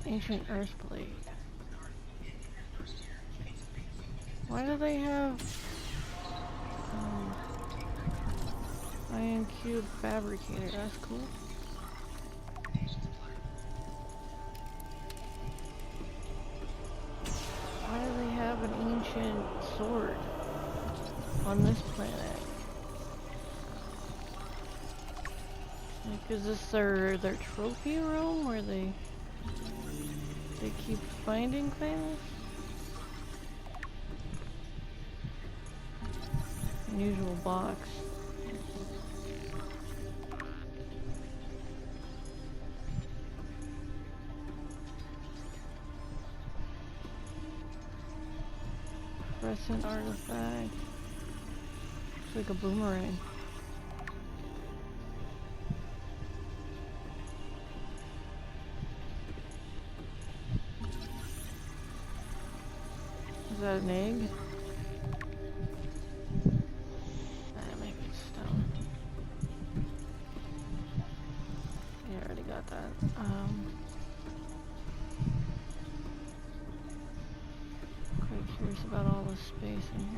Ancient Earthplate. Why do they have iron cube fabricator? That's cool. Why do they have an ancient sword on this planet? Like, is this their trophy room where they keep finding things? Unusual box. Fluorescent artifact. Looks like a boomerang. Is that an egg? Maybe it's stone. Yeah, I already got that. Quite curious about all the space in here.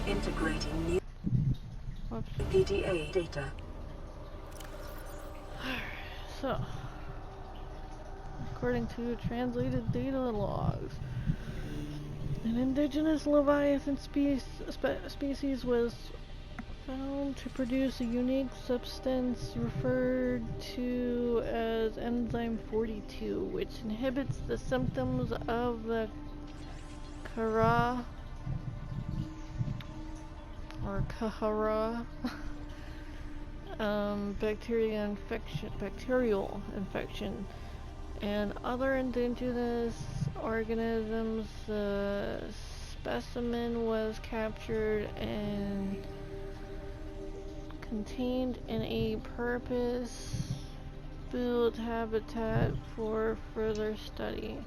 Integrating new PDA data. So, according to translated data logs, an indigenous Leviathan species was found to produce a unique substance referred to as enzyme 42, which inhibits the symptoms of the Kara or Kahara bacterial infection and other indigenous organisms. The specimen was captured and contained in a purpose-built habitat for further study.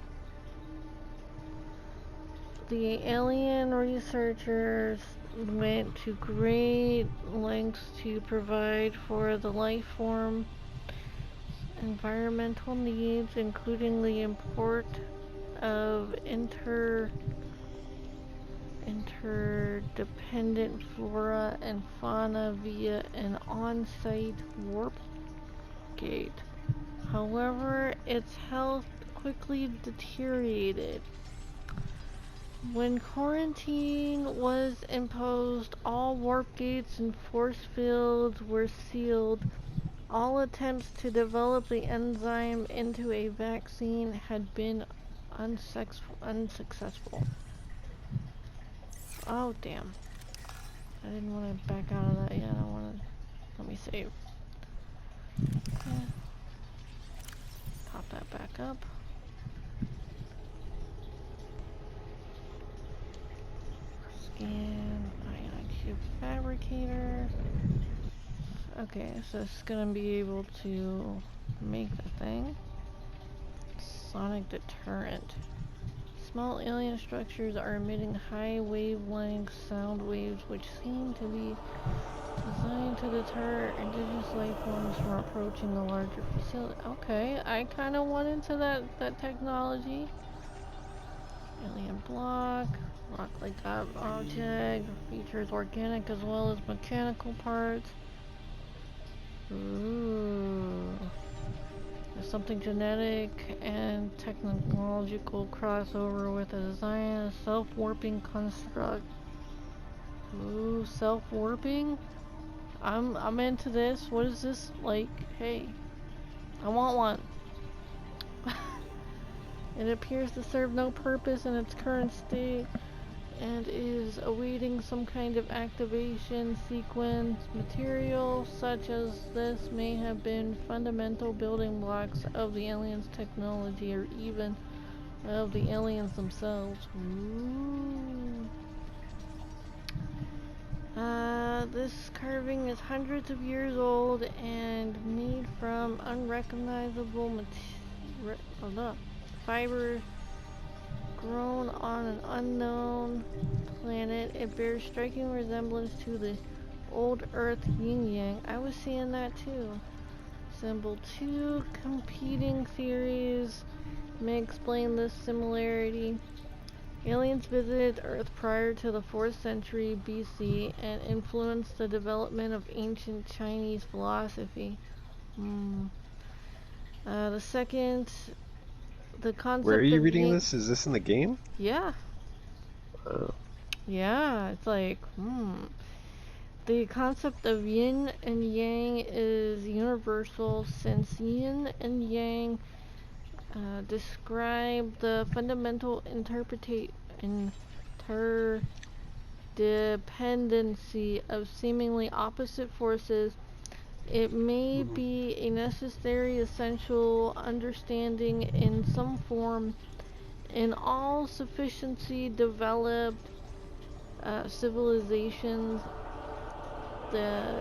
The alien researchers went to great lengths to provide for the life form environmental needs, including the import of interdependent flora and fauna via an on-site warp gate. However, its health quickly deteriorated. When quarantine was imposed, all warp gates and force fields were sealed. All attempts to develop the enzyme into a vaccine had been unsuccessful. Oh, damn. I didn't want to back out of that yet. I want to... Let me save. Okay. Pop that back up. Scan ion cube fabricator. Okay, so it's gonna be able to make the thing. Sonic deterrent. Small alien structures are emitting high wavelength sound waves which seem to be designed to deter indigenous life forms from approaching the larger facility. Okay, I kind of want into that technology. Alien block. Rock-like object. Features organic as well as mechanical parts. Ooh. There's something genetic and technological crossover with a design of self-warping construct. Ooh, self-warping? I'm into this. What is this like? Hey, I want one. It appears to serve no purpose in its current state and is awaiting some kind of activation sequence. Material such as this may have been fundamental building blocks of the aliens' technology or even of the aliens themselves. Ooh. This carving is hundreds of years old and made from unrecognizable fiber grown on an unknown planet. It bears striking resemblance to the old Earth yin-yang. I was seeing that too. Symbol 2. Competing theories may explain this similarity. Aliens visited Earth prior to the 4th century BC and influenced the development of ancient Chinese philosophy. The second, the concept Where are you of reading this? Is this in the game? Yeah. Yeah, it's like, The concept of yin and yang is universal, since yin and yang describe the fundamental interdependency of seemingly opposite forces. It may be a necessary, essential understanding in some form. In all sufficiency developed civilizations, the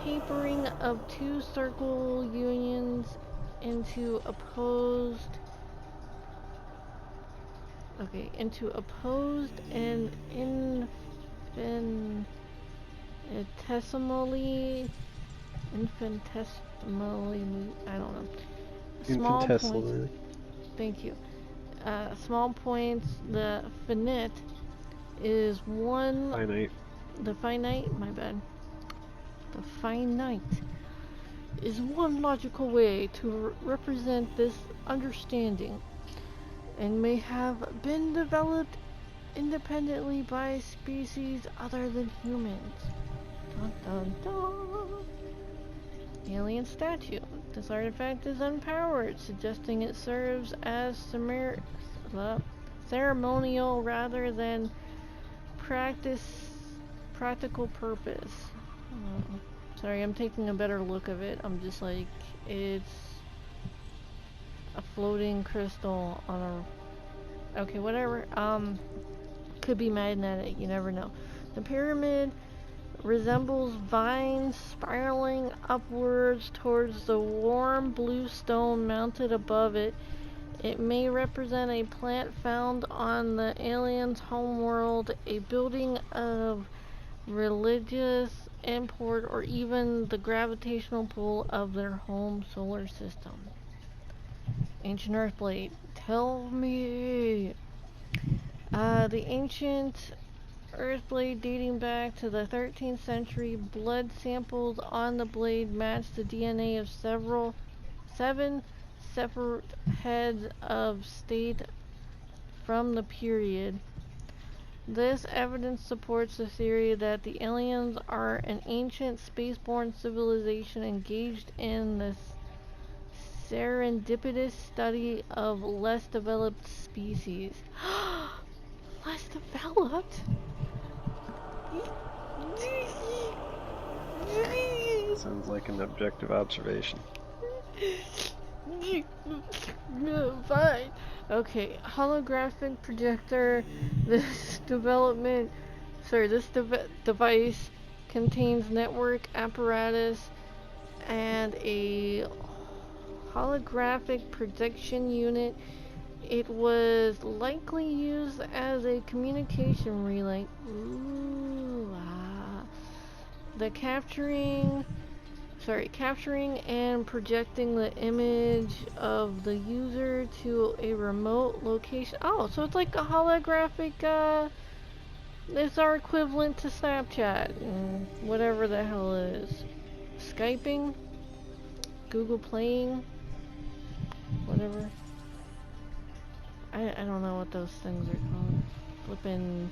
tapering of two circle unions into opposed and infinitesimally, I don't know, small points. Thank you. Small points. The finite is one. Finite. The finite. My bad. The finite is one logical way to represent this understanding, and may have been developed independently by species other than humans. Dun, dun, dun. Alien statue. This artifact is unpowered, suggesting it serves as ceremonial rather than practical purpose. Sorry, I'm taking a better look of it. I'm just like, it's a floating crystal on a... Okay, whatever. Could be magnetic, you never know. The pyramid resembles vines spiraling upwards towards the warm blue stone mounted above it. It may represent a plant found on the aliens' homeworld, a building of religious import, or even the gravitational pull of their home solar system. Ancient Earthblade. Tell me. The ancient Earthblade, dating back to the 13th century, blood samples on the blade match the DNA of seven separate heads of state from the period. This evidence supports the theory that the aliens are an ancient spaceborne civilization engaged in the serendipitous study of less developed species. Less developed? Sounds like an objective observation. No, fine. Okay, holographic projector. This device contains network apparatus and a holographic projection unit. It was likely used as a communication relay. The capturing and projecting the image of the user to a remote location. Oh, so it's like a holographic, it's our equivalent to Snapchat and whatever the hell it is. Skyping? Google Playing? Whatever. I don't know what those things are called. Flippin'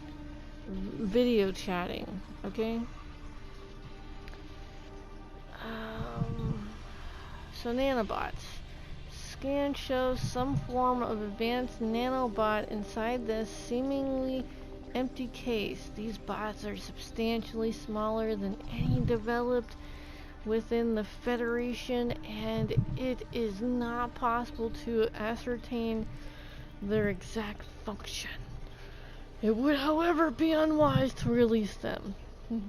video chatting, okay? So nanobots. Scan shows some form of advanced nanobot inside this seemingly empty case. These bots are substantially smaller than any developed within the Federation, and it is not possible to ascertain their exact function. It would, however, be unwise to release them. They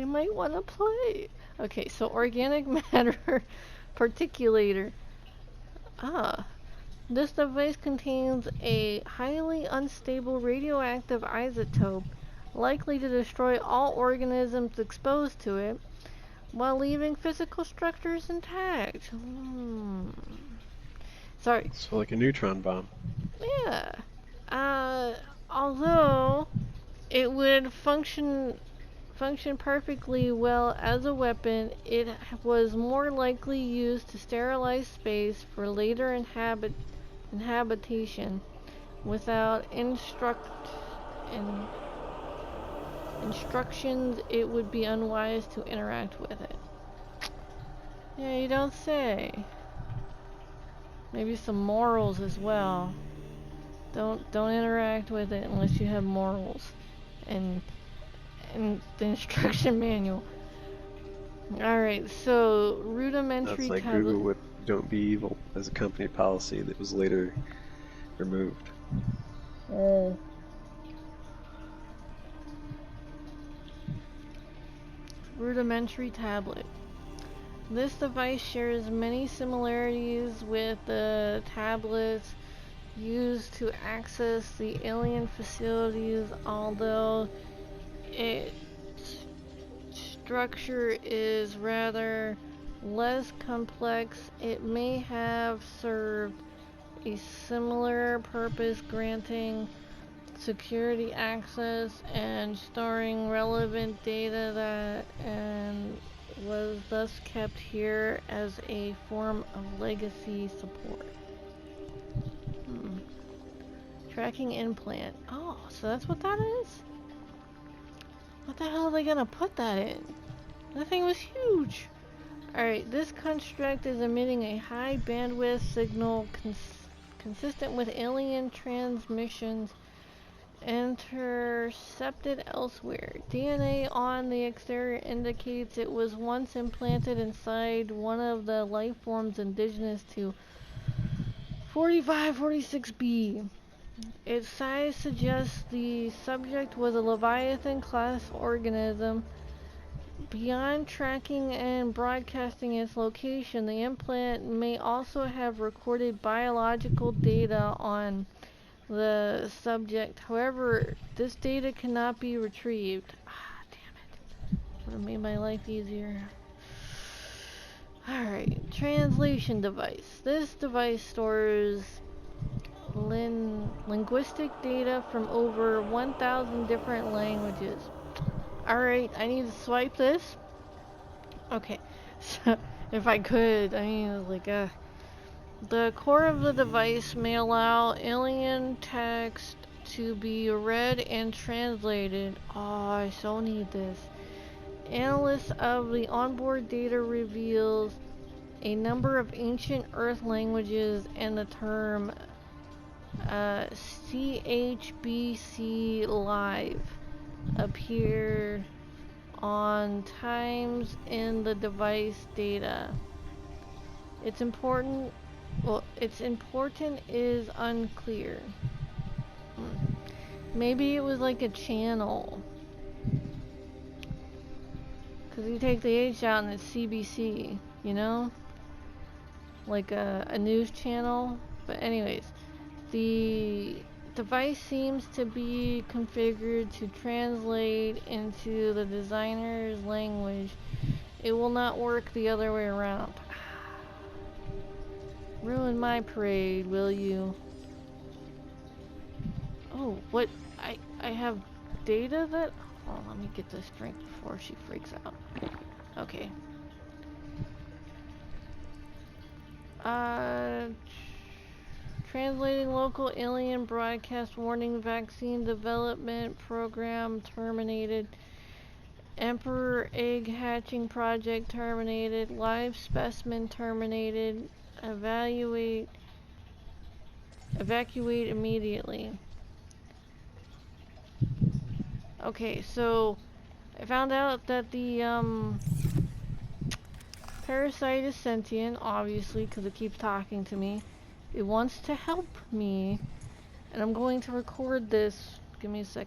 might want to play. Okay, so organic matter particulator. Ah, this device contains a highly unstable radioactive isotope likely to destroy all organisms exposed to it while leaving physical structures intact. Sorry. So like a neutron bomb. Yeah. Although it would function perfectly well as a weapon, it was more likely used to sterilize space for later inhabitation without instructions. It would be unwise to interact with it. Yeah, you don't say. Maybe some morals as well. Don't interact with it unless you have morals and the instruction manual. Alright, so rudimentary That's like tablet. Google with "Don't be evil" as a company policy that was later removed. Rudimentary tablet. This device shares many similarities with the tablets used to access the alien facilities, although its structure is rather less complex. It may have served a similar purpose, granting security access and storing relevant data that and was thus kept here as a form of legacy support. Tracking implant. Oh, so that's what that is? What the hell are they gonna put that in? That thing was huge. Alright, this construct is emitting a high bandwidth signal consistent with alien transmissions intercepted elsewhere. DNA on the exterior indicates it was once implanted inside one of the life forms indigenous to 4546b. Its size suggests the subject was a Leviathan class organism. Beyond tracking and broadcasting its location, the implant may also have recorded biological data on the subject. However, this data cannot be retrieved. Ah, damn it. Would have made my life easier. Alright, translation device. This device stores linguistic data from over 1,000 different languages. Alright, I need to swipe this. Okay, so if I could, I mean, like, the core of the device may allow alien text to be read and translated. Oh, I so need this. Analysis of the onboard data reveals a number of ancient Earth languages, and the term CHBC Live appear on times in the device data. Its important is unclear. Maybe it was like a channel. Because you take the H out and it's CBC, you know? Like a news channel. But anyways, the device seems to be configured to translate into the designer's language. It will not work the other way around. Ruin my parade, will you? Oh, what? I have data that... Oh, let me get this drink before she freaks out. Okay. Translating local alien broadcast warning. Vaccine development program terminated. Emperor egg hatching project terminated. Live specimen terminated. Evacuate immediately. Okay, so I found out that the parasite is sentient, obviously, because it keeps talking to me. It wants to help me, and I'm going to record this. Give me a second.